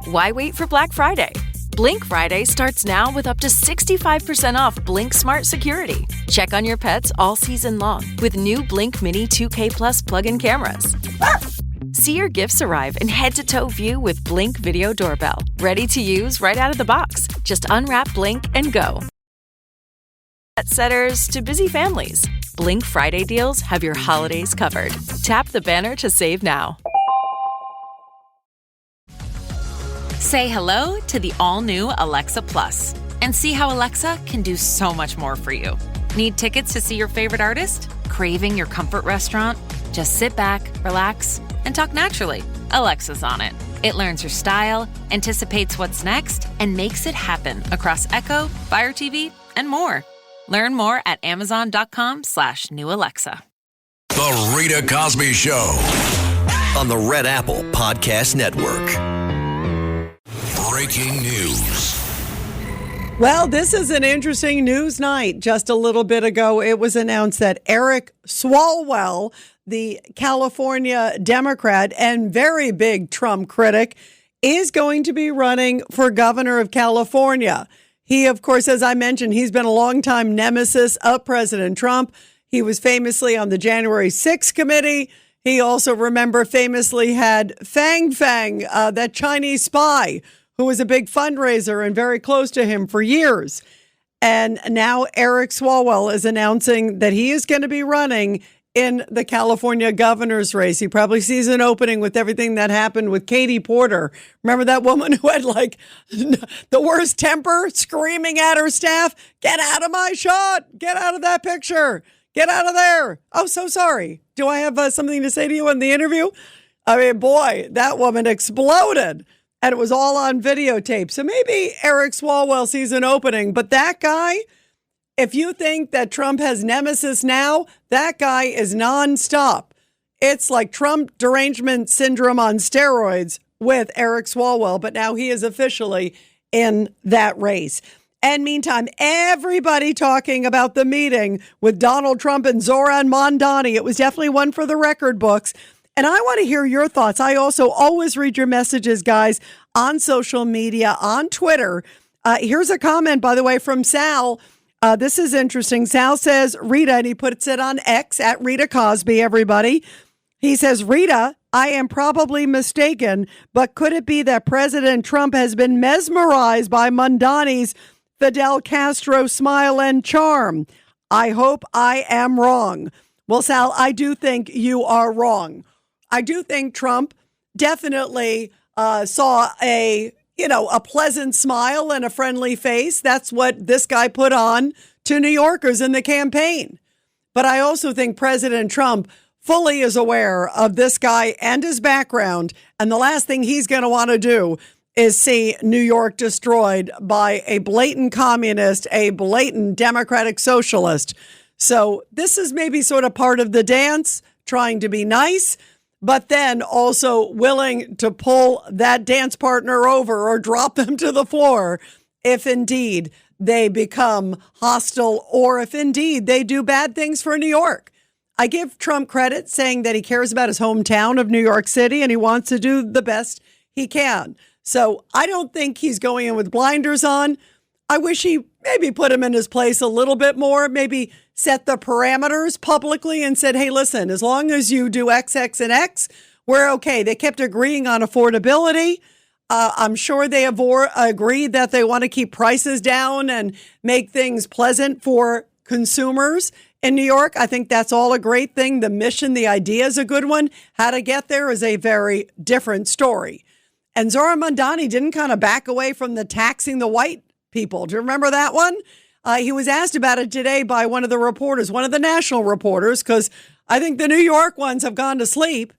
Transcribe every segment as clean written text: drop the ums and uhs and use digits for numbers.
why wait for Black Friday? Blink Friday starts now with up to 65% off Blink Smart Security. Check on your pets all season long with new Blink Mini 2K Plus plug-in cameras. See your gifts arrive in head-to-toe view with Blink Video Doorbell. Ready to use right out of the box. Just unwrap Blink and go. Pet setters to busy families. Blink Friday deals have your holidays covered. Tap the banner to save now. Say hello to the all-new Alexa Plus and see how Alexa can do so much more for you. Need tickets to see your favorite artist? Craving your comfort restaurant? Just sit back, relax, and talk naturally. Alexa's on it. It learns your style, anticipates what's next, and makes it happen across Echo, Fire TV, and more. Learn more at amazon.com/new Alexa. The Rita Cosby Show on the Red Apple Podcast Network. Breaking news. Well, this is an interesting news night. Just a little bit ago, it was announced that Eric Swalwell, the California Democrat and very big Trump critic, is going to be running for governor of California. He, of course, as I mentioned, he's been a longtime nemesis of President Trump. He was famously on the January 6th committee. He also, remember, famously had Fang, that Chinese spy, who was a big fundraiser and very close to him for years. And now Eric Swalwell is announcing that he is going to be running in the California governor's race. He probably sees an opening with everything that happened with Katie Porter. Remember that woman who had like the worst temper, screaming at her staff, "Get out of my shot! Get out of that picture! Get out of there! Oh, so sorry. Do I have something to say to you in the interview?" I mean, boy, that woman exploded. And it was all on videotape. So maybe Eric Swalwell sees an opening. But that guy, if you think that Trump has nemesis now, that guy is nonstop. It's like Trump derangement syndrome on steroids with Eric Swalwell. But now he is officially in that race. And meantime, everybody talking about the meeting with Donald Trump and Zohran Mamdani. It was definitely one for the record books. And I want to hear your thoughts. I also always read your messages, guys, on social media, on Twitter. Here's a comment, by the way, from Sal. This is interesting. Sal says, Rita, and he puts it on X, at Rita Cosby, everybody. He says, Rita, I am probably mistaken, but could it be that President Trump has been mesmerized by Mamdani's Fidel Castro smile and charm? I hope I am wrong. Well, Sal, I do think you are wrong. I do think Trump definitely saw a pleasant smile and a friendly face. That's what this guy put on to New Yorkers in the campaign. But I also think President Trump fully is aware of this guy and his background. And the last thing he's going to want to do is see New York destroyed by a blatant communist, a blatant democratic socialist. So this is maybe sort of part of the dance, trying to be nice, but then also willing to pull that dance partner over or drop them to the floor if indeed they become hostile or if indeed they do bad things for New York. I give Trump credit saying that he cares about his hometown of New York City and he wants to do the best he can. So I don't think he's going in with blinders on. I wish he maybe put him in his place a little bit more, maybe set the parameters publicly and said, hey, listen, as long as you do X, X, and X, we're okay. They kept agreeing on affordability. I'm sure they have agreed that they want to keep prices down and make things pleasant for consumers in New York. I think that's all a great thing. The mission, the idea is a good one. How to get there is a very different story. And Zohran Mamdani didn't kind of back away from the taxing the white people. Do you remember that one? He was asked about it today by one of the reporters, one of the national reporters, because I think the New York ones have gone to sleep.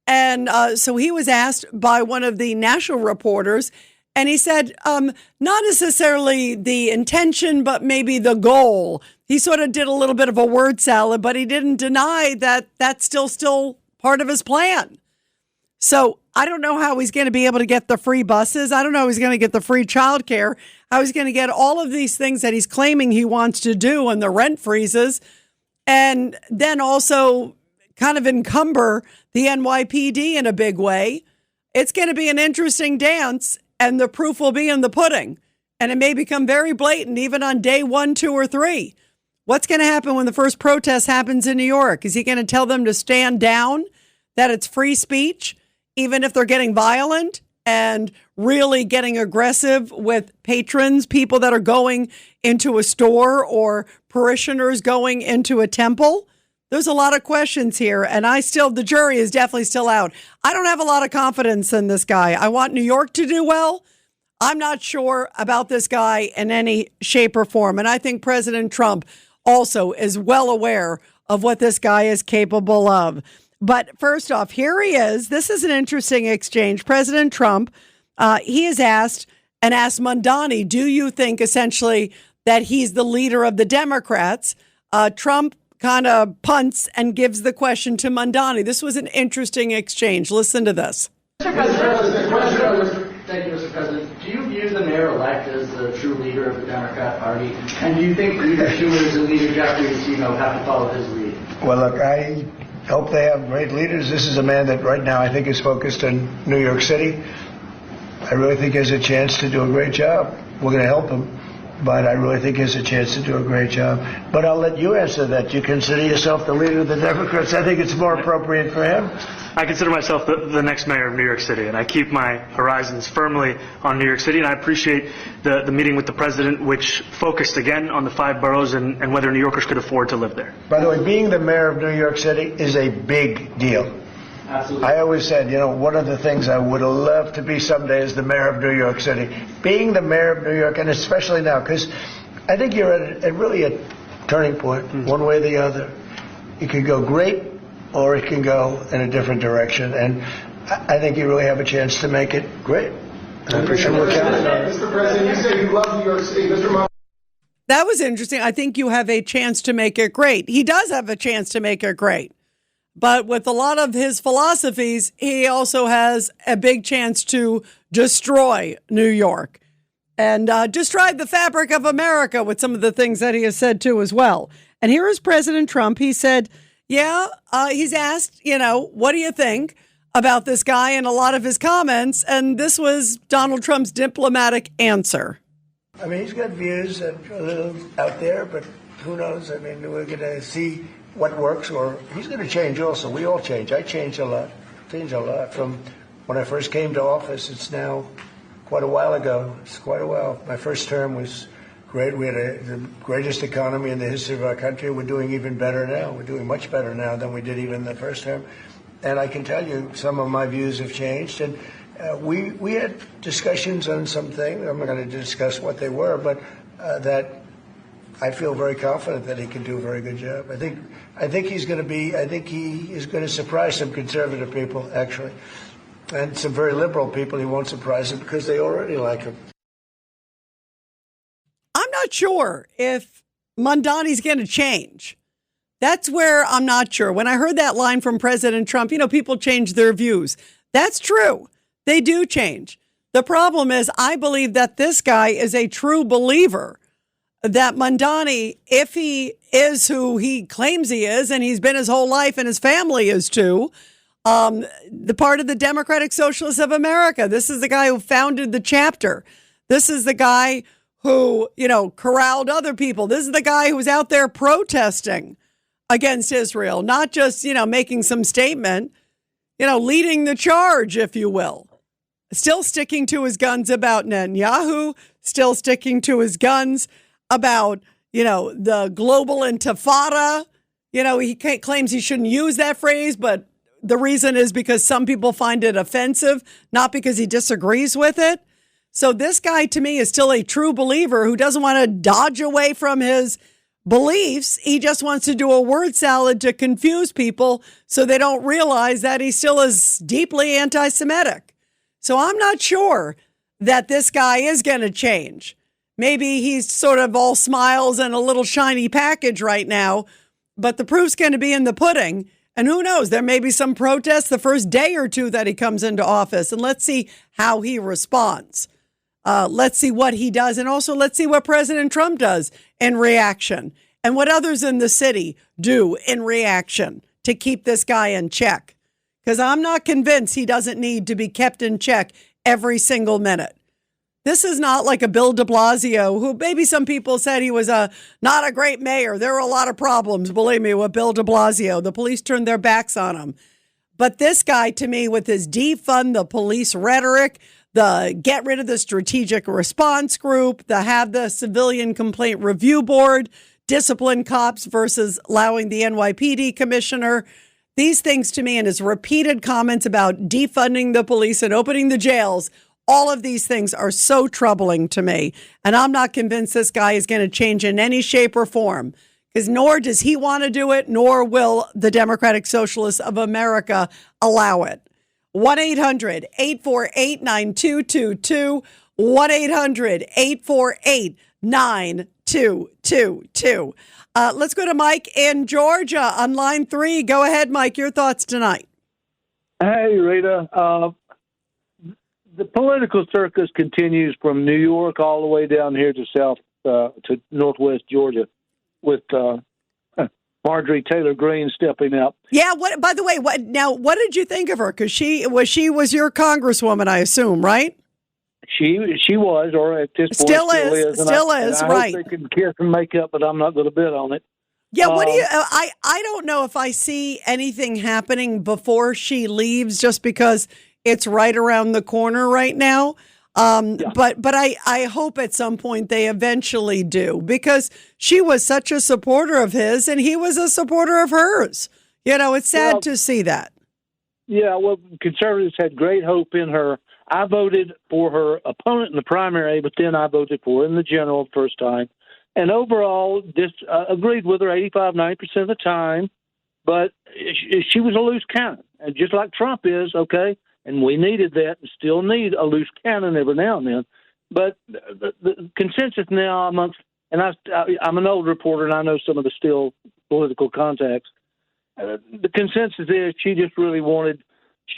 And so he was asked by one of the national reporters, and he said, not necessarily the intention, but maybe the goal. He sort of did a little bit of a word salad, but he didn't deny that that's still part of his plan. So I don't know how he's going to be able to get the free buses. I don't know how he's going to get the free childcare, how he's going to get all of these things that he's claiming he wants to do and the rent freezes, and then also kind of encumber the NYPD in a big way. It's going to be an interesting dance. and the proof will be in the pudding. And it may become very blatant even on day 1, 2, or 3. What's going to happen when the first protest happens in New York? Is he going to tell them to stand down, that it's free speech, even if they're getting violent and really getting aggressive with patrons, people that are going into a store or parishioners going into a temple? There's a lot of questions here, and the jury is definitely still out. I don't have a lot of confidence in this guy. I want New York to do well. I'm not sure about this guy in any shape or form, and I think President Trump also is well aware of what this guy is capable of. But first off, here he is. This is an interesting exchange. President Trump, he is asked Mamdani, do you think essentially that he's the leader of the Democrats? Trump kind of punts and gives the question to Mamdani. This was an interesting exchange. Listen to this. Thank you, Mr. President. Do you view the mayor-elect as the true leader of the Democrat Party? And do you think Leader Schumer's and Leader Jeffries, have to follow his lead? Well, look, I hope they have great leaders. This is a man that right now I think is focused in New York City. I really think he has a chance to do a great job. We're going to help him, but I really think he has a chance to do a great job. But I'll let you answer that. You consider yourself the leader of the Democrats? I think it's more appropriate for him. I consider myself the next mayor of New York City, and I keep my horizons firmly on New York City, and I appreciate the meeting with the president, which focused again on the 5 boroughs and whether New Yorkers could afford to live there. By the way, being the mayor of New York City is a big deal. Absolutely. I always said, one of the things I would have loved to be someday is the mayor of New York City. Being the mayor of New York, and especially now, because I think you're at really a turning point, one way or the other. It could go great, or it can go in a different direction. And I think you really have a chance to make it great. And I appreciate what counting on it. Mr. President, you say you love New York City. That was interesting. I think you have a chance to make it great. He does have a chance to make it great. But with a lot of his philosophies, he also has a big chance to destroy New York and destroy the fabric of America with some of the things that he has said too as well. And here is President Trump. He said, he's asked, what do you think about this guy and a lot of his comments? And this was Donald Trump's diplomatic answer. I mean, he's got views that are a little out there, but who knows? I mean, we're going to see what works, or he's going to change also. We all change. I changed a lot. From when I first came to office. It's now quite a while ago. It's quite a while. My first term was great. We had the greatest economy in the history of our country. We're doing even better now. We're doing much better now than we did even the first term. And I can tell you some of my views have changed. And we had discussions on some things. I'm not going to discuss what they were, but that I feel very confident that he can do a very good job. I think he is going to surprise some conservative people, actually. And some very liberal people he won't surprise them because they already like him. I'm not sure if Mamdani's going to change. That's where I'm not sure. When I heard that line from President Trump, people change their views. That's true. They do change. The problem is I believe that this guy is a true believer that Mamdani, if he is who he claims he is, and he's been his whole life and his family is too, the part of the Democratic Socialists of America. This is the guy who founded the chapter. This is the guy who, corralled other people. This is the guy who was out there protesting against Israel, not just, making some statement, leading the charge, if you will. Still sticking to his guns about Netanyahu, still sticking to his guns about, the global intifada. He claims he shouldn't use that phrase, but the reason is because some people find it offensive, not because he disagrees with it. So this guy, to me, is still a true believer who doesn't want to dodge away from his beliefs. He just wants to do a word salad to confuse people so they don't realize that he still is deeply anti-Semitic. So I'm not sure that this guy is going to change. Maybe he's sort of all smiles and a little shiny package right now, but the proof's going to be in the pudding. And who knows, there may be some protests the first day or two that he comes into office. And let's see how he responds. Let's see what he does. And also let's see what President Trump does in reaction and what others in the city do in reaction to keep this guy in check. Because I'm not convinced he doesn't need to be kept in check every single minute. This is not like a Bill de Blasio, who maybe some people said he was not a great mayor. There were a lot of problems, believe me, with Bill de Blasio. The police turned their backs on him. But this guy, to me, with his defund the police rhetoric, the get rid of the strategic response group, the have the civilian complaint review board, discipline cops versus allowing the NYPD commissioner, these things to me, and his repeated comments about defunding the police and opening the jails, all of these things are so troubling to me. And I'm not convinced this guy is going to change in any shape or form, because nor does he want to do it, nor will the Democratic Socialists of America allow it. 1-800-848-9222, 1-800-848-9222. Let's go to Mike in Georgia on line 3. Go ahead, Mike. Your thoughts tonight. Hey, Rita. The political circus continues from New York all the way down here to to northwest Georgia, with Marjorie Taylor Green stepping up. Yeah. What? By the way, what did you think of her? Because she was your congresswoman, I assume, right? She was, or at this point still is. I right. hope they can kiss and make up, but I'm not going to bet on it. Yeah. What do you? I don't know if I see anything happening before she leaves, just because it's right around the corner right now. But I hope at some point they eventually do, because she was such a supporter of his and he was a supporter of hers. You know, it's sad to see that. Yeah, well, conservatives had great hope in her. I voted for her opponent in the primary, but then I voted for her in the general the first time. And overall, agreed with her 85-90% of the time. But she was a loose cannon, and just like Trump is, okay? And we needed that and still need a loose cannon every now and then. But the consensus now amongst, and I'm an old reporter and I know some of the still political contacts, the consensus is she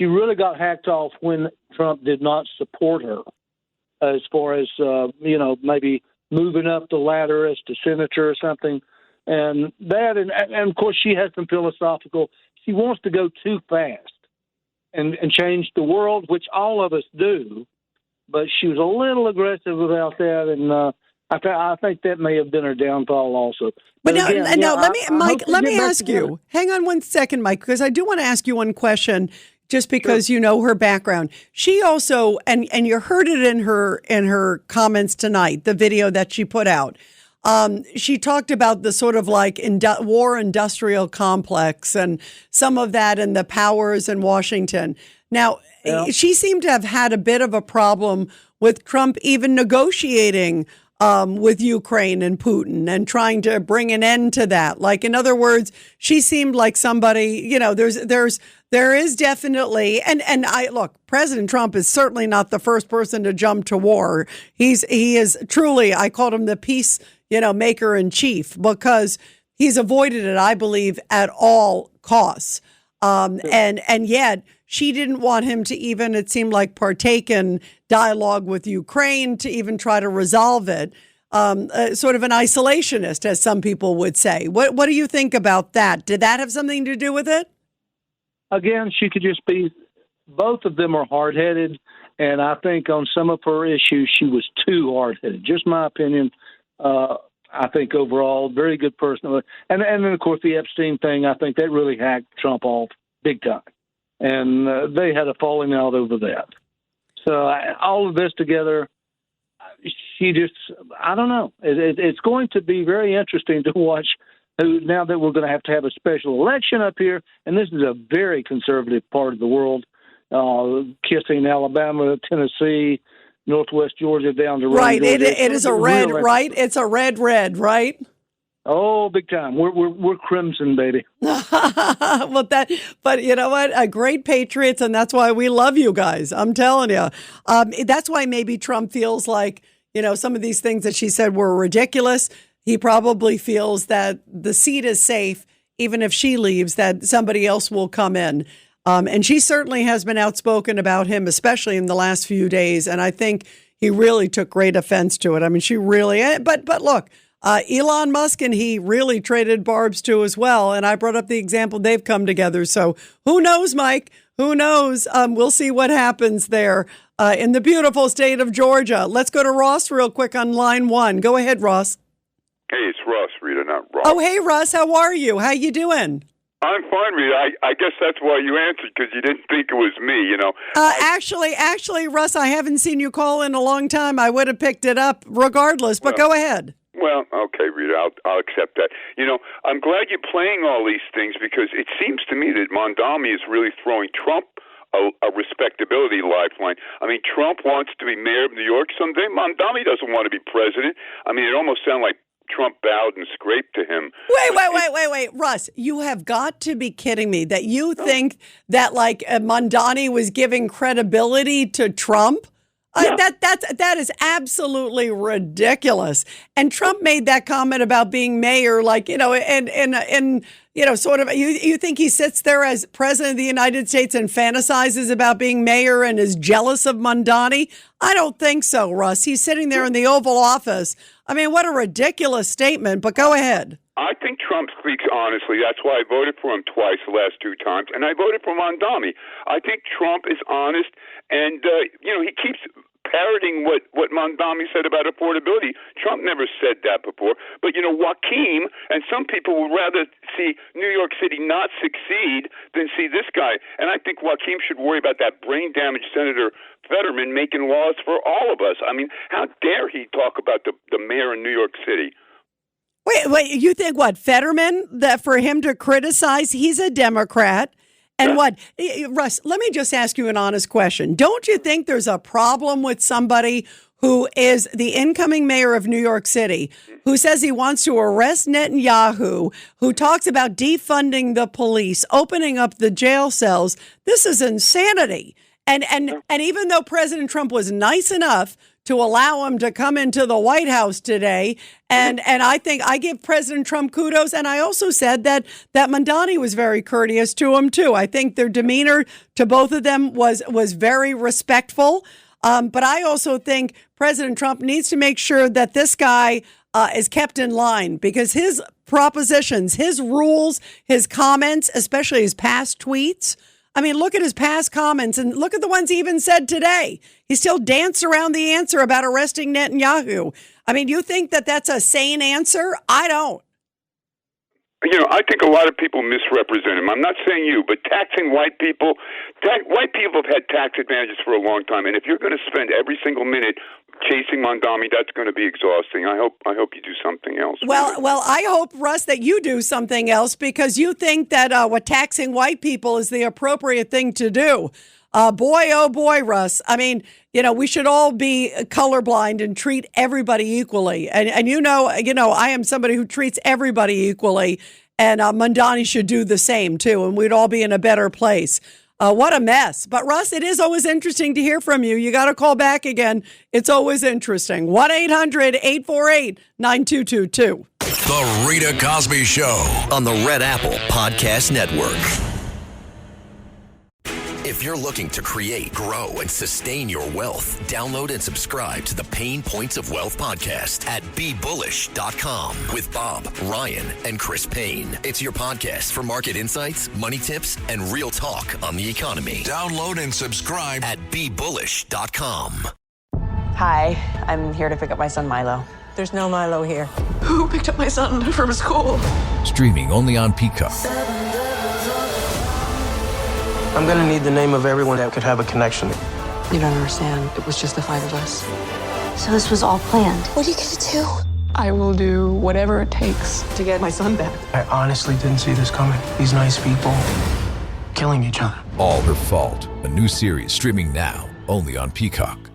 really got hacked off when Trump did not support her as far as, maybe moving up the ladder as to senator or something. And that, and of course she has some philosophical, she wants to go too fast and change the world, which all of us do, but she was a little aggressive about that, and I think that may have been her downfall also. But now, let me ask you. Hang on one second, Mike, because I do want to ask you one question, just because you know her background. She also, and you heard it in her comments tonight, the video that she put out. She talked about the sort of like war industrial complex and some of that and the powers in Washington. Now, she seemed to have had a bit of a problem with Trump even negotiating with Ukraine and Putin and trying to bring an end to that. Like, in other words, she seemed like somebody, there is definitely, and look, President Trump is certainly not the first person to jump to war. He is truly, I called him the peace, maker in chief, because he's avoided it, I believe, at all costs. And yet she didn't want him to even, it seemed like, partake in dialogue with Ukraine to even try to resolve it. Sort of an isolationist, as some people would say. What do you think about that? Did that have something to do with it? Again, she could just be, both of them are hard-headed, and I think on some of her issues she was too hard-headed. Just my opinion. I think overall, very good person. And then, of course, the Epstein thing, I think that really hacked Trump off big time. And they had a falling out over that. So all of this together, I don't know. It's going to be very interesting to watch now that we're going to have a special election up here. And this is a very conservative part of the world, kissing Alabama, Tennessee, Northwest Georgia down to right. Georgia. It is a red, right? It's a red, right? Oh, big time. We're crimson, baby. But you know what? Great patriots, and that's why we love you guys. I'm telling you. That's why maybe Trump feels like, some of these things that she said were ridiculous. He probably feels that the seat is safe, even if she leaves, that somebody else will come in. And she certainly has been outspoken about him, especially in the last few days. And I think he really took great offense to it. I mean, she really, but look, Elon Musk and he really traded barbs too as well. And I brought up the example they've come together. So who knows, Mike? Who knows? We'll see what happens there. in the beautiful state of Georgia. Let's go to Ross real quick on line 1. Go ahead, Ross. Hey, it's Russ, Rita, not Ross. Oh, hey, Russ. How are you? How you doing? I'm fine, Rita. I guess that's why you answered, because you didn't think it was me, you know. Actually, Russ, I haven't seen you call in a long time. I would have picked it up regardless, but go ahead. Well, okay, Rita, I'll accept that. You know, I'm glad you're playing all these things, because it seems to me that Mamdani is really throwing Trump a respectability lifeline. I mean, Trump wants to be mayor of New York someday. Mamdani doesn't want to be president. I mean, it almost sounds like Trump bowed and scraped to him. Wait, Russ, you have got to be kidding me that you think that like Mamdani was giving credibility to Trump? Yeah. That is absolutely ridiculous. And Trump made that comment about being mayor, like, you know, and you know, sort of, you think he sits there as president of the United States and fantasizes about being mayor and is jealous of Mamdani? I don't think so, Russ. He's sitting there in the Oval Office. I mean, what a ridiculous statement, but go ahead. I think Trump speaks honestly. That's why I voted for him twice the last 2 times, and I voted for Mamdani. I think Trump is honest, and, you know, he keeps parroting what Mamdani said about affordability. Trump never said that before. But, you know, Joaquin, and some people would rather see New York City not succeed than see this guy. And I think Joaquin should worry about that brain-damaged Senator Fetterman making laws for all of us. I mean, how dare he talk about the mayor in New York City? Wait, you think what, Fetterman, that for him to criticize, he's a Democrat? And what, Russ, let me just ask you an honest question. Don't you think there's a problem with somebody who is the incoming mayor of New York City, who says he wants to arrest Netanyahu, who talks about defunding the police, opening up the jail cells? This is insanity. And even though President Trump was nice enough to allow him to come into the White House today, and I think I give President Trump kudos, and I also said that Mamdani was very courteous to him too. I think their demeanor to both of them was very respectful. But I also think President Trump needs to make sure that this guy is kept in line, because his propositions, his rules, his comments, especially his past tweets. I mean, look at his past comments and look at the ones he even said today. He still danced around the answer about arresting Netanyahu. I mean, you think that that's a sane answer? I don't. You know, I think a lot of people misrepresent him. I'm not saying you, but taxing white people have had tax advantages for a long time. And if you're going to spend every single minute chasing Mamdani, that's going to be exhausting. I hope you do something else. Well, I hope, Russ, that you do something else, because you think that what taxing white people is the appropriate thing to do. Oh boy, Russ. I mean, you know, we should all be colorblind and treat everybody equally. And you know, I am somebody who treats everybody equally, and Mamdani should do the same too, and we'd all be in a better place. What a mess. But Russ, it is always interesting to hear from you. You got to call back again. It's always interesting. 1-800-848-9222. The Rita Cosby Show on the Red Apple Podcast Network. If you're looking to create, grow, and sustain your wealth, download and subscribe to the Pain Points of Wealth podcast at BeBullish.com with Bob, Ryan, and Chris Payne. It's your podcast for market insights, money tips, and real talk on the economy. Download and subscribe at BeBullish.com. Hi, I'm here to pick up my son Milo. There's no Milo here. Who picked up my son from school? Streaming only on Peacock. I'm gonna need the name of everyone that could have a connection. You don't understand. It was just the 5 of us. So this was all planned. What are you gonna do? I will do whatever it takes to get my son back. I honestly didn't see this coming. These nice people killing each other. All Her Fault. A new series streaming now only on Peacock.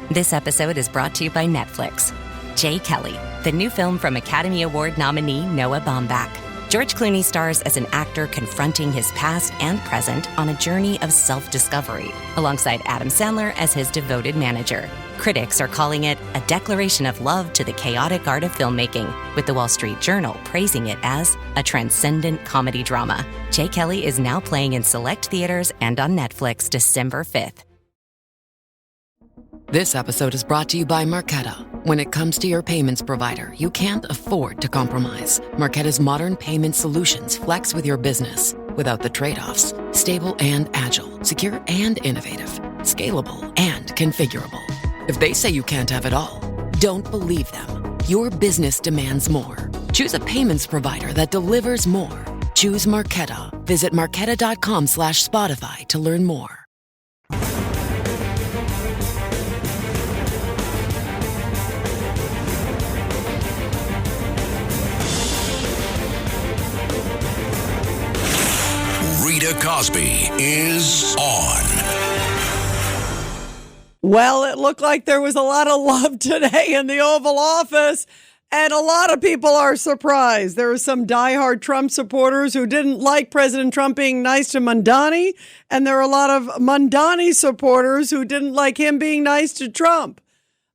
This episode is brought to you by Netflix. Jay Kelly, the new film from Academy Award nominee Noah Baumbach. George Clooney stars as an actor confronting his past and present on a journey of self-discovery, alongside Adam Sandler as his devoted manager. Critics are calling it a declaration of love to the chaotic art of filmmaking, with the Wall Street Journal praising it as a transcendent comedy drama. Jay Kelly is now playing in select theaters and on Netflix December 5th. This episode is brought to you by Marqeta. When it comes to your payments provider, you can't afford to compromise. Marqeta's modern payment solutions flex with your business. without the trade-offs. Stable and agile, secure and innovative, scalable and configurable. If they say you can't have it all, don't believe them. Your business demands more. Choose a payments provider that delivers more. Choose Marqeta. Visit Marqeta.com/Spotify to learn more. Rita Cosby is on. Well, it looked like there was a lot of love today in the Oval Office, and a lot of people are surprised. There were some diehard Trump supporters who didn't like President Trump being nice to Mamdani, and there are a lot of Mamdani supporters who didn't like him being nice to Trump.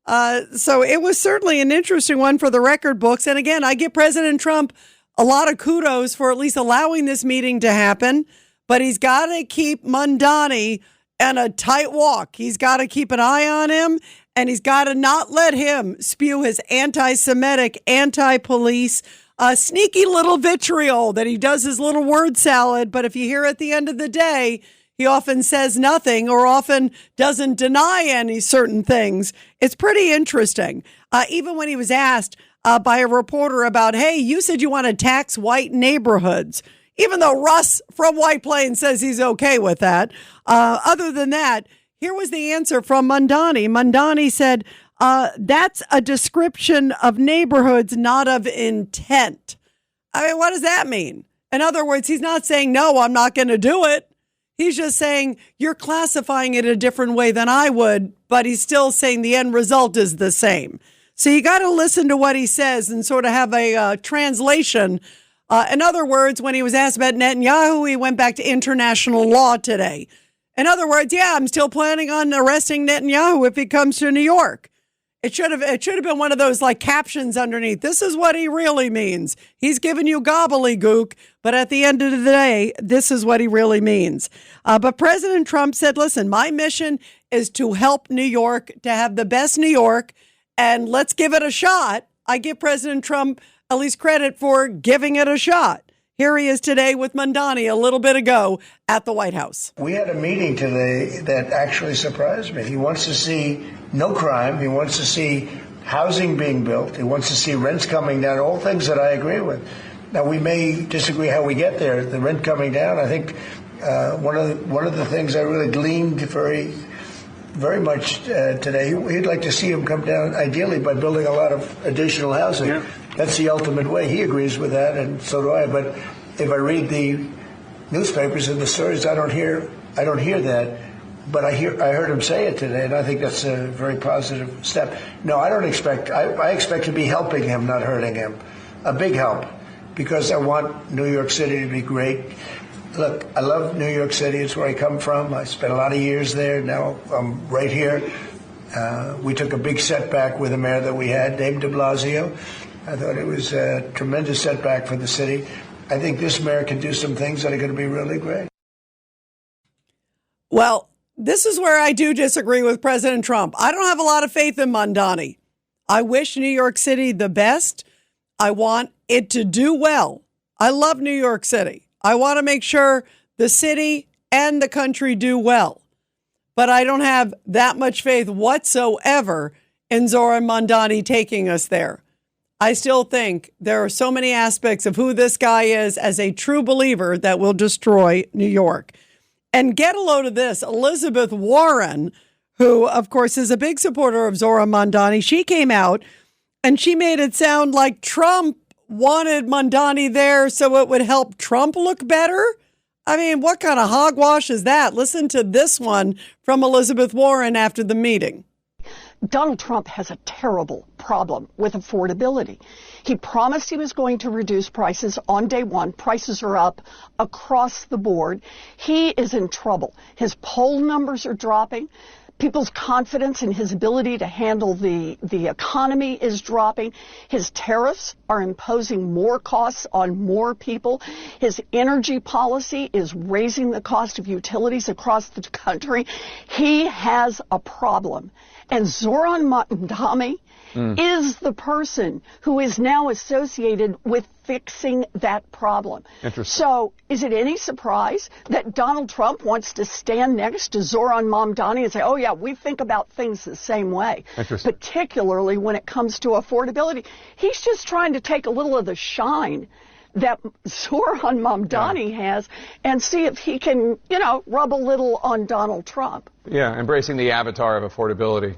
So it was certainly an interesting one for the record books. And again, I give President Trump a lot of kudos for at least allowing this meeting to happen, but he's got to keep Mamdani in a tight walk. He's got to keep an eye on him, and he's got to not let him spew his anti-Semitic, anti-police, sneaky little vitriol that he does his little word salad. But if you hear at the end of the day, he often says nothing or often doesn't deny any certain things. It's pretty interesting. Even when he was asked by a reporter about, hey, you said you want to tax white neighborhoods, even though Russ from White Plains says he's okay with that. Other than that, here was the answer from Mamdani. Mamdani said, that's a description of neighborhoods, not of intent. I mean, what does that mean? In other words, he's not saying, no, I'm not going to do it. He's just saying you're classifying it a different way than I would, but he's still saying the end result is the same. So you got to listen to what he says and sort of have a translation. In other words, when he was asked about Netanyahu, he went back to international law today. In other words, yeah, I'm still planning on arresting Netanyahu if he comes to New York. It should have been one of those like captions underneath. This is what he really means. He's giving you gobbledygook, but at the end of the day, this is what he really means. But President Trump said, listen, my mission is to help New York, to have the best New York, and let's give it a shot. I give President Trump at least credit for giving it a shot. Here he is today with Mamdani a little bit ago at the White House. We had a meeting today that actually surprised me. He wants to see no crime. He wants to see housing being built. He wants to see rents coming down, all things that I agree with. Now, we may disagree how we get there. The rent coming down, I think one of the things I really gleaned very much today, he'd like to see him come down, ideally, by building a lot of additional housing. Yeah. That's the ultimate way. He agrees with that, and so do I. But if I read the newspapers and the stories, I don't hear that. But I heard him say it today, and I think that's a very positive step. No, I don't expect. I expect to be helping him, not hurting him. A big help, because I want New York City to be great. Look, I love New York City. It's where I come from. I spent a lot of years there. Now I'm right here. We took a big setback with the mayor that we had, Dave de Blasio. I thought it was a tremendous setback for the city. I think this mayor can do some things that are going to be really great. Well, this is where I do disagree with President Trump. I don't have a lot of faith in Mamdani. I wish New York City the best. I want it to do well. I love New York City. I want to make sure the city and the country do well. But I don't have that much faith whatsoever in Zohran Mamdani taking us there. I still think there are so many aspects of who this guy is as a true believer that will destroy New York. And get a load of this. Elizabeth Warren, who, of course, is a big supporter of Zohran Mamdani, she came out and she made it sound like Trump wanted Mamdani there so it would help Trump look better. I mean, what kind of hogwash is that? Listen to this one from Elizabeth Warren after the meeting. Donald Trump has a terrible problem with affordability. He promised he was going to reduce prices on day one. Prices are up across the board. He is in trouble. His poll numbers are dropping. People's confidence in his ability to handle the economy is dropping. His tariffs are imposing more costs on more people. His energy policy is raising the cost of utilities across the country. He has a problem. And Zohran Mamdani is the person who is now associated with fixing that problem. Interesting. So is it any surprise that Donald Trump wants to stand next to Zohran Mamdani and say, oh, yeah, we think about things the same way, particularly when it comes to affordability? He's just trying to take a little of the shine that Zohran Mamdani has and see if he can, rub a little on Donald Trump. Yeah, embracing the avatar of affordability.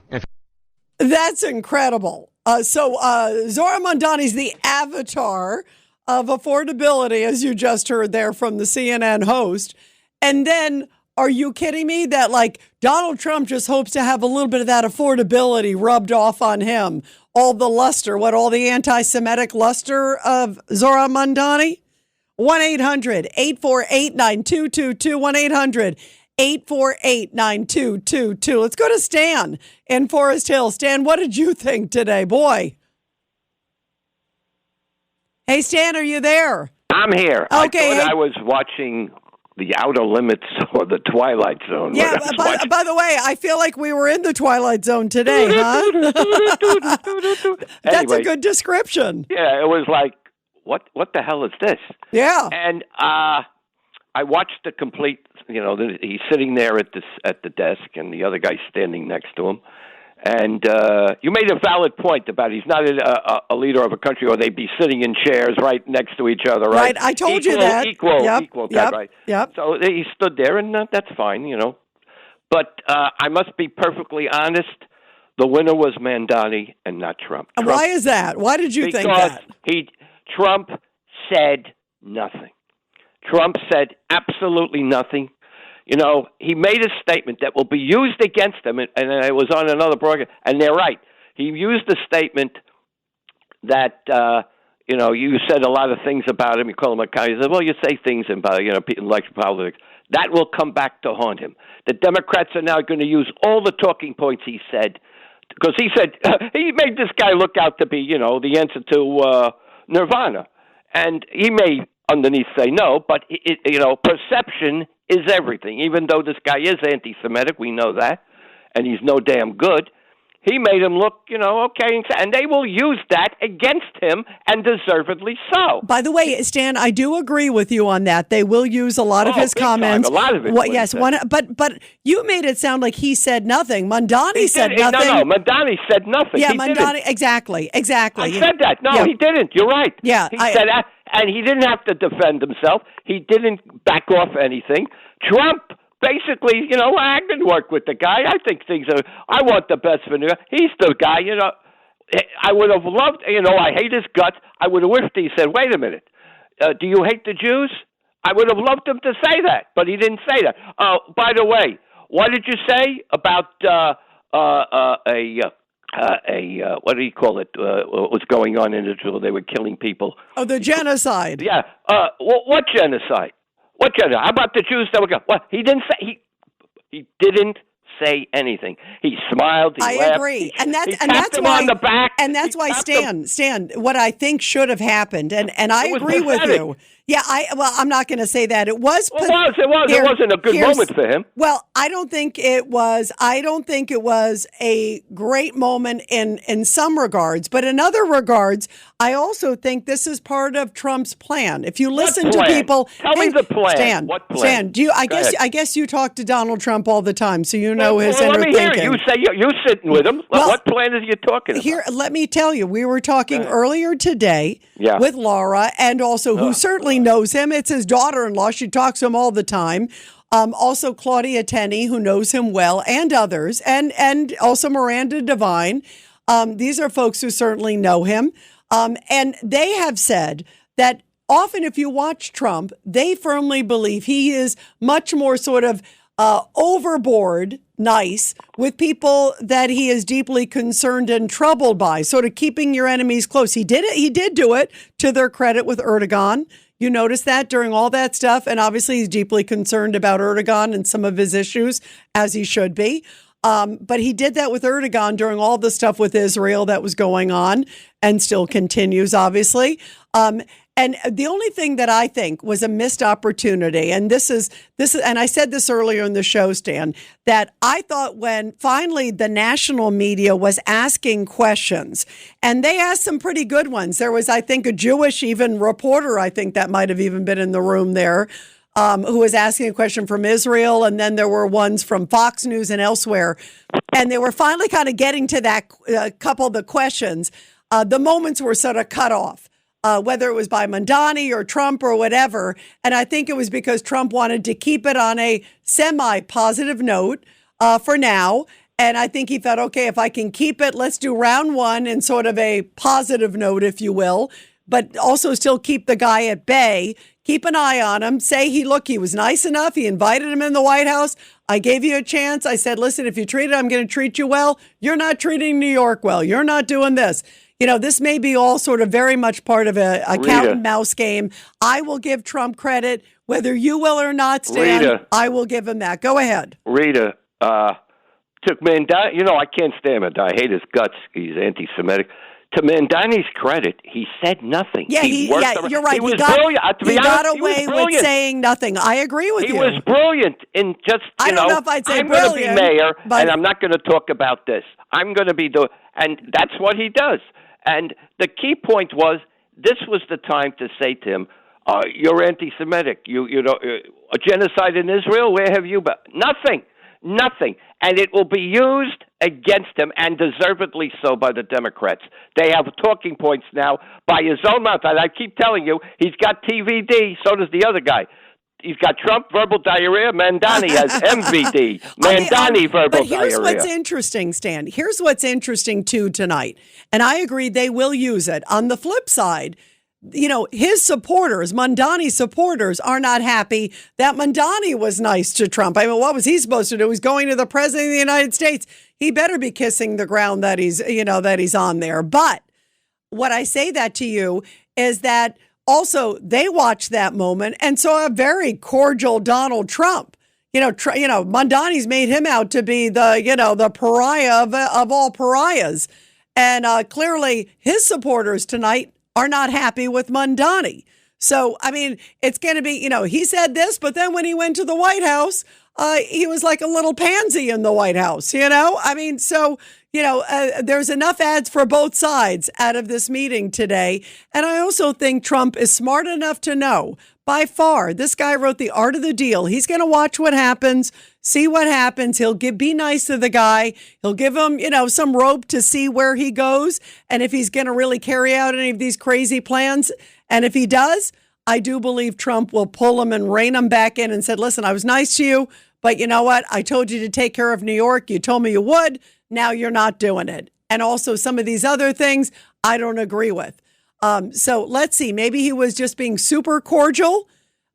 That's incredible. So Zohran Mamdani's the avatar of affordability, as you just heard there from the CNN host. And then, are you kidding me that Donald Trump just hopes to have a little bit of that affordability rubbed off on him? All the luster, all the anti-Semitic luster of Zohran Mamdani? 1-800-848-9222, 1-800-848-9222. Let's go to Stan in Forest Hill. Stan, what did you think today, boy? Hey, Stan, are you there? I'm here. Okay. I was watching The Outer Limits or The Twilight Zone. Yeah, by the way, I feel like we were in the Twilight Zone today, huh? That's a good description. Yeah, it was like, what the hell is this? Yeah. And I watched the complete, he's sitting there at the desk and the other guy's standing next to him. And you made a valid point about he's not a leader of a country, or they'd be sitting in chairs right next to each other, right? Right, I told you that. Equal, yep, right? Yep. So he stood there, and that's fine, But I must be perfectly honest, the winner was Mamdani and not Trump. Why is that? Why did you think that? Trump said nothing. Trump said absolutely nothing. He made a statement that will be used against him, and it was on another program, and they're right. He used a statement that, you said a lot of things about him. You call him a guy. He said, well, you say things about, election politics. That will come back to haunt him. The Democrats are now going to use all the talking points he said, because he said, he made this guy look out to be, the answer to Nirvana. And he may underneath say no, but, perception is everything. Even though this guy is anti-Semitic, we know that, and he's no damn good. He made him look, okay, and they will use that against him, and deservedly so. By the way, Stan, I do agree with you on that. They will use a lot of his comments. Time. A lot of it. Yes, but you made it sound like he said nothing. Mamdani said nothing. No, Mamdani said nothing. Yeah, he Mamdani, didn't. exactly. I said that. No, yeah. He didn't. You're right. Yeah, he said that, and he didn't have to defend himself. He didn't back off anything. Trump, basically, I didn't work with the guy. I think I want the best for New York. He's the guy, I would have loved, I hate his guts. I would have wished he said, wait a minute, do you hate the Jews? I would have loved him to say that, but he didn't say that. By the way, what did you say about what do you call it? What was going on in Israel? They were killing people. Oh, the genocide. Yeah. What genocide? What genocide? How about the Jews that were going? What? He didn't say. He didn't say anything. He smiled. He laughed. I agree, and that's him why on the back. And that's why Stan. What I think should have happened, and I agree with you. Yeah, I'm not going to say that. It was. It wasn't a good moment for him. Well, I don't think it was. I don't think it was a great moment in some regards, but in other regards, I also think this is part of Trump's plan. If you listen to people, tell me the plan. What plan? Stan, I guess you talk to Donald Trump all the time, so you know his inner thinking. Let me hear it. You say you're sitting with him. What plan are you talking about? Here, let me tell you. We were talking earlier today with Laura, and also who certainly knows him. It's his daughter-in-law. She talks to him all the time. Also Claudia Tenney, who knows him well, and others, and also Miranda Devine. These are folks who certainly know him. And they have said that often if you watch Trump, they firmly believe he is much more sort of overboard nice with people that he is deeply concerned and troubled by, sort of keeping your enemies close. He did it. He did do it, to their credit, with Erdogan. You notice that during all that stuff. And obviously he's deeply concerned about Erdogan and some of his issues, as he should be. But he did that with Erdogan during all the stuff with Israel that was going on and still continues, obviously. And And the only thing that I think was a missed opportunity, and this is, and I said this earlier in the show, Stan, that I thought when finally the national media was asking questions, and they asked some pretty good ones. There was, I think, a Jewish even reporter, I think that might have even been in the room there, who was asking a question from Israel, and then there were ones from Fox News and elsewhere. And they were finally kind of getting to that couple of the questions. The moments were sort of cut off. Whether it was by Mamdani or Trump or whatever. And I think it was because Trump wanted to keep it on a semi-positive note for now. And I think he thought, okay, if I can keep it, let's do round one in sort of a positive note, if you will, but also still keep the guy at bay, keep an eye on him, say he was nice enough. He invited him in the White House. I gave you a chance. I said, listen, if you treat it, I'm going to treat you well. You're not treating New York well. You're not doing this. You know, this may be all sort of very much part of a cat and mouse game. I will give Trump credit, whether you will or not, Stan. Rita, I will give him that. Go ahead. Rita, took Mamdani, I can't stand Mamdani. I hate his guts. He's anti-Semitic. To Mamdani's credit, he said nothing. Yeah, you're right. He got away with saying nothing. I agree with you. He was brilliant in just, I don't know if I'd say I'm brilliant. going to be mayor, and I'm not going to talk about this. I'm going to be and that's what he does. And the key point was, this was the time to say to him, you're anti-Semitic. You know, a genocide in Israel, where have you been? Nothing. And it will be used against him, and deservedly so, by the Democrats. They have talking points now by his own mouth. And I keep telling you, he's got TVD, so does the other guy. He's got Trump, verbal diarrhea. Mamdani has MVD. Mamdani, verbal diarrhea. But here's what's interesting, Stan. Here's what's interesting, too, tonight. And I agree they will use it. On the flip side, his supporters, Mamdani's supporters, are not happy that Mamdani was nice to Trump. I mean, what was he supposed to do? He's going to the president of the United States. He better be kissing the ground that he's on there. But what I say that to you is that also they watched that moment and saw a very cordial Donald Trump. Mamdani's made him out to be the pariah of all pariahs. And clearly his supporters tonight are not happy with Mamdani. So, I mean, it's going to be, he said this, but then when he went to the White House, he was like a little pansy in the White House, I mean, so, there's enough ads for both sides out of this meeting today. And I also think Trump is smart enough to know, by far, this guy wrote The Art of the Deal. He's going to watch what happens, see what happens. He'll be nice to the guy. He'll give him, some rope to see where he goes. And if he's going to really carry out any of these crazy plans. And if he does, I do believe Trump will pull him and rein him back in and said, listen, I was nice to you, but you know what? I told you to take care of New York. You told me you would. Now you're not doing it. And also some of these other things I don't agree with. So let's see. Maybe he was just being super cordial,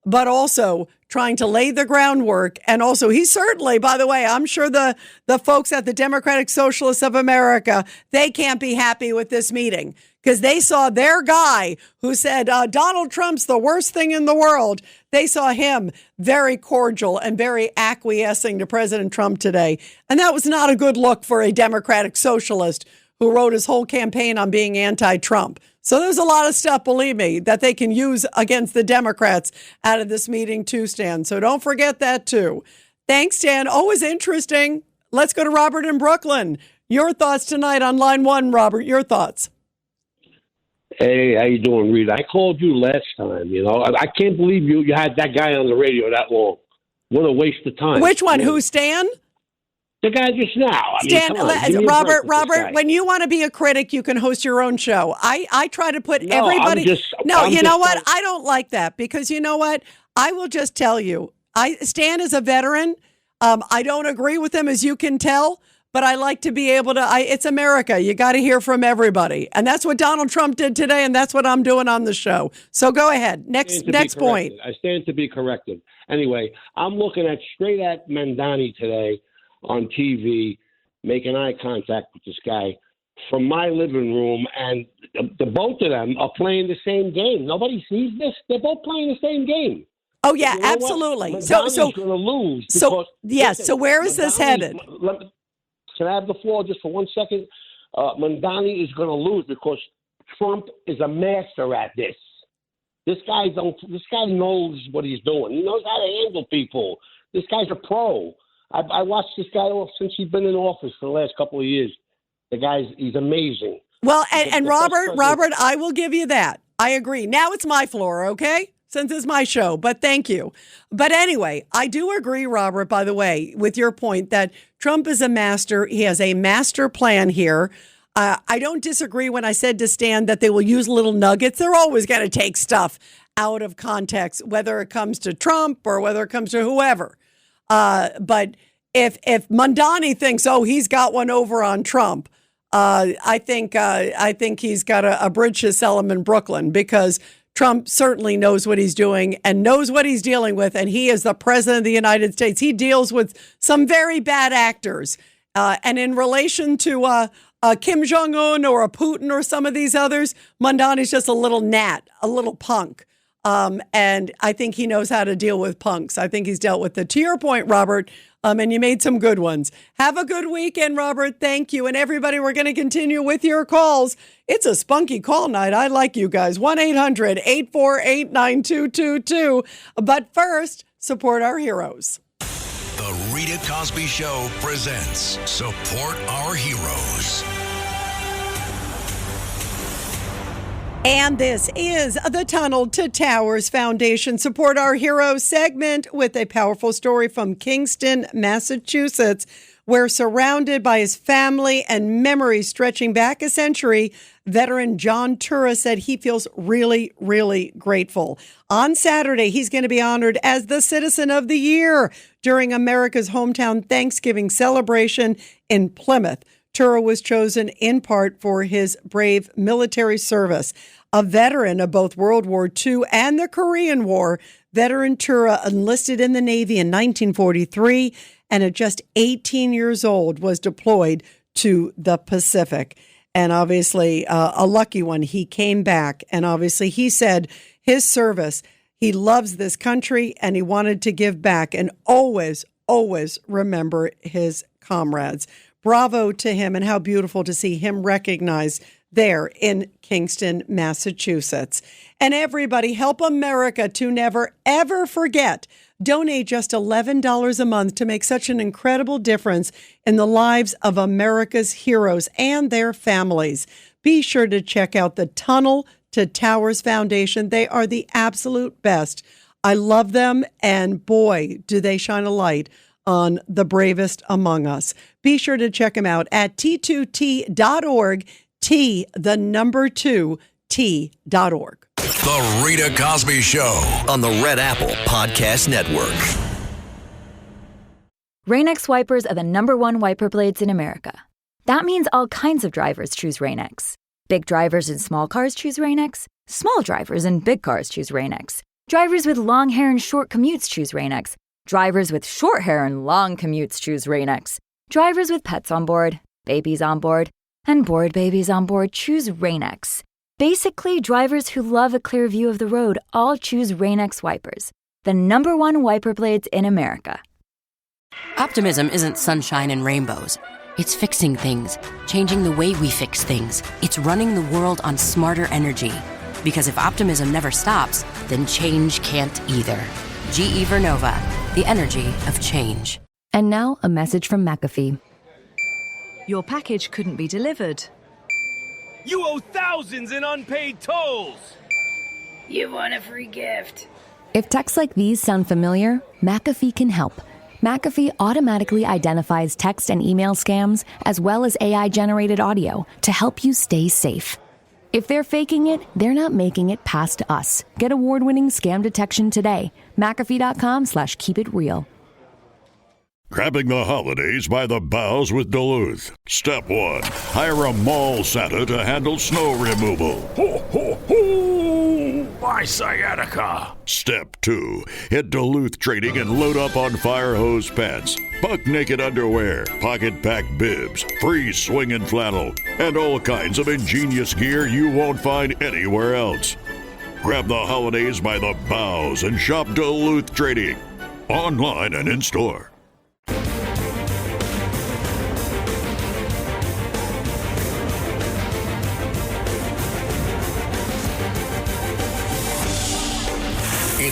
but also trying to lay the groundwork. And also, he certainly, by the way, I'm sure the folks at the Democratic Socialists of America, they can't be happy with this meeting because they saw their guy who said Donald Trump's the worst thing in the world. They saw him very cordial and very acquiescing to President Trump today. And that was not a good look for a Democratic Socialist who wrote his whole campaign on being anti-Trump. So there's a lot of stuff, believe me, that they can use against the Democrats out of this meeting too, Stan. So don't forget that too. Thanks, Stan. Always interesting. Let's go to Robert in Brooklyn. Your thoughts tonight on line one, Robert. Your thoughts. Hey, how you doing, Rita? I called you last time. I can't believe you had that guy on the radio that long. What a waste of time. Which one? Who, Stan? The guy just now. Robert, when you want to be a critic, you can host your own show. I try to put everybody. You know what? I don't like that because you know what? I will just tell you. Stan is a veteran. I don't agree with him, as you can tell, but I like to be able to. It's America. You got to hear from everybody, and that's what Donald Trump did today, and that's what I'm doing on the show. So go ahead. Next point. I stand to be corrected. Anyway, I'm looking straight at Mamdani today on TV, making eye contact with this guy from my living room, and the both of them are playing the same game. Nobody sees this. They're both playing the same game. Oh yeah, absolutely. So going to lose. So where is this headed? Can I have the floor just for 1 second? Mamdani is going to lose because Trump is a master at this. This guy knows what he's doing. He knows how to handle people. This guy's a pro. I watched this guy since he's been in office for the last couple of years. He's amazing. Well, and Robert, I will give you that. I agree. Now it's my floor, okay? Since it's my show, but thank you. But anyway, I do agree, Robert, by the way, with your point that Trump is a master. He has a master plan here. I don't disagree when I said to Stan that they will use little nuggets. They're always going to take stuff out of context, whether it comes to Trump or whether it comes to whoever. But if Mamdani thinks, oh, he's got one over on Trump, I think he's got a bridge to sell him in Brooklyn, because Trump certainly knows what he's doing and knows what he's dealing with. And he is the president of the United States. He deals with some very bad actors. And in relation to Kim Jong-un or a Putin or some of these others, Mamdani's just a little gnat, a little punk. And I think he knows how to deal with punks. I think he's dealt with it. To your point, Robert, and you made some good ones. Have a good weekend, Robert. Thank you. And everybody, we're going to continue with your calls. It's a spunky call night. I like you guys. 1-800-848-9222. But first, support our heroes. The Rita Cosby Show presents Support Our Heroes. And this is the Tunnel to Towers Foundation Support Our Heroes segment with a powerful story from Kingston, Massachusetts, where, surrounded by his family and memories stretching back a century, veteran John Tura said he feels really, really grateful. On Saturday, he's going to be honored as the Citizen of the Year during America's hometown Thanksgiving celebration in Plymouth. Tura was chosen in part for his brave military service. A veteran of both World War II and the Korean War, veteran Tura enlisted in the Navy in 1943 and at just 18 years old was deployed to the Pacific. And obviously a lucky one. He came back, and obviously he said his service, he loves this country and he wanted to give back and always, always remember his comrades. Bravo to him, and how beautiful to see him recognized there in Kingston, Massachusetts. And everybody, help America to never, ever forget. Donate just $11 a month to make such an incredible difference in the lives of America's heroes and their families. Be sure to check out the Tunnel to Towers Foundation. They are the absolute best. I love them, and boy, do they shine a light on the bravest among us. Be sure to check them out at t2t.org, t2t.org. The Rita Cosby Show on the Red Apple Podcast Network. Rain-X wipers are the #1 wiper blades in America. That means all kinds of drivers choose Rain-X. Big drivers in small cars choose Rain-X. Small drivers in big cars choose Rain-X. Drivers with long hair and short commutes choose Rain-X. Drivers with short hair and long commutes choose Rain-X. Drivers with pets on board, babies on board, and bored babies on board choose Rain-X. Basically, drivers who love a clear view of the road all choose Rain-X wipers, the #1 wiper blades in America. Optimism isn't sunshine and rainbows. It's fixing things, changing the way we fix things. It's running the world on smarter energy. Because if optimism never stops, then change can't either. GE Vernova, the energy of change. And now, a message from McAfee. Your package couldn't be delivered. You owe thousands in unpaid tolls. You want a free gift. If texts like these sound familiar, McAfee can help. McAfee automatically identifies text and email scams, as well as AI-generated audio, to help you stay safe. If they're faking it, they're not making it past us. Get award-winning scam detection today. McAfee.com/keepitreal. Grabbing the holidays by the boughs with Duluth. Step 1. Hire a mall Santa to handle snow removal. Ho, ho, ho! My sciatica. Step 2. Hit Duluth Trading and load up on fire hose pants, buck naked underwear, pocket pack bibs, free swinging flannel, and all kinds of ingenious gear you won't find anywhere else. Grab the holidays by the boughs and shop Duluth Trading. Online and in store.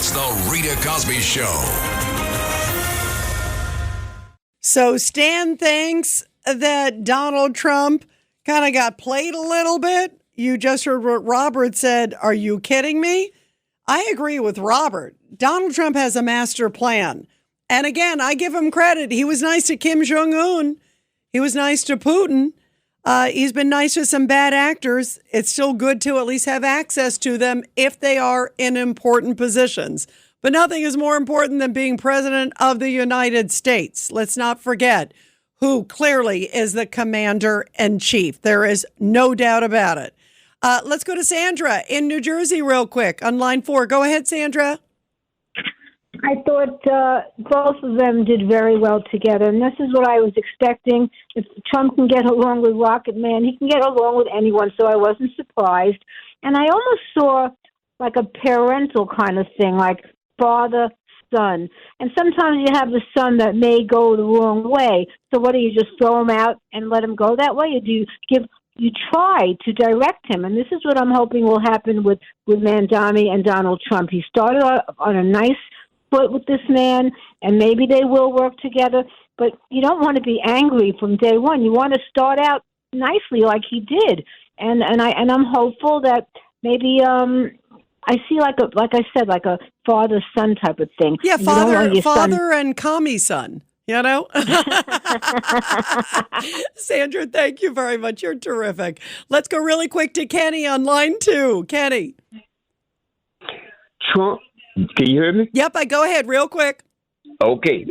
It's the Rita Cosby Show. So Stan thinks that Donald Trump kind of got played a little bit. You just heard what Robert said. Are you kidding me? I agree with Robert. Donald Trump has a master plan. And again, I give him credit. He was nice to Kim Jong-un. He was nice to Putin. He's been nice to some bad actors. It's still good to at least have access to them if they are in important positions. But nothing is more important than being president of the United States. Let's not forget who clearly is the commander-in-chief. There is no doubt about it. Let's go to Sandra in New Jersey real quick on line 4. Go ahead, Sandra. I thought both of them did very well together, and this is what I was expecting. If Trump can get along with Rocket Man, he can get along with anyone, so I wasn't surprised. And I almost saw like a parental kind of thing, like father, son. And sometimes you have a son that may go the wrong way. So what do you just throw him out and let him go that way? Or do you try to direct him? And this is what I'm hoping will happen with Mamdani and Donald Trump. He started on a nice foot with this man, and maybe they will work together. But you don't want to be angry from day one. You want to start out nicely, like he did. And I'm hopeful that maybe I see like I said, like a father-son type of thing. Yeah, father and commie son. You know? Sandra, thank you very much. You're terrific. Let's go really quick to Kenny on line 2. Kenny. Trump, can you hear me? Yep, go ahead real quick. Okay.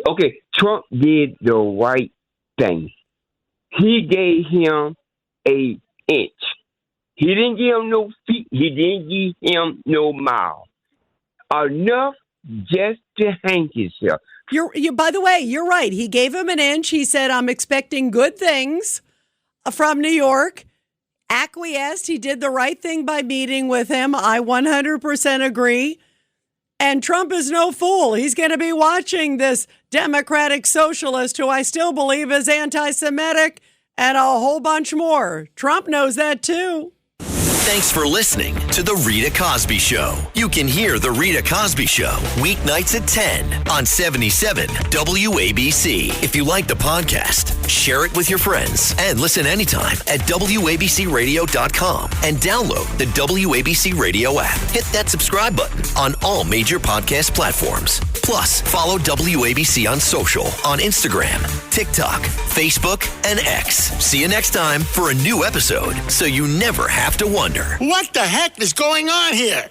Trump did the right thing. He gave him an inch. He didn't give him no feet. He didn't give him no mile. Enough just to hang himself. By the way, you're right. He gave him an inch. He said, I'm expecting good things from New York. Acquiesced. He did the right thing by meeting with him. I 100% agree. And Trump is no fool. He's going to be watching this Democratic socialist who I still believe is anti-Semitic and a whole bunch more. Trump knows that too. Thanks for listening to The Rita Cosby Show. You can hear The Rita Cosby Show weeknights at 10 on 77 WABC. If you like the podcast, share it with your friends and listen anytime at WABCRadio.com and download the WABC Radio app. Hit that subscribe button on all major podcast platforms. Plus, follow WABC on social on Instagram, TikTok, Facebook, and X. See you next time for a new episode so you never have to wonder. What the heck is going on here?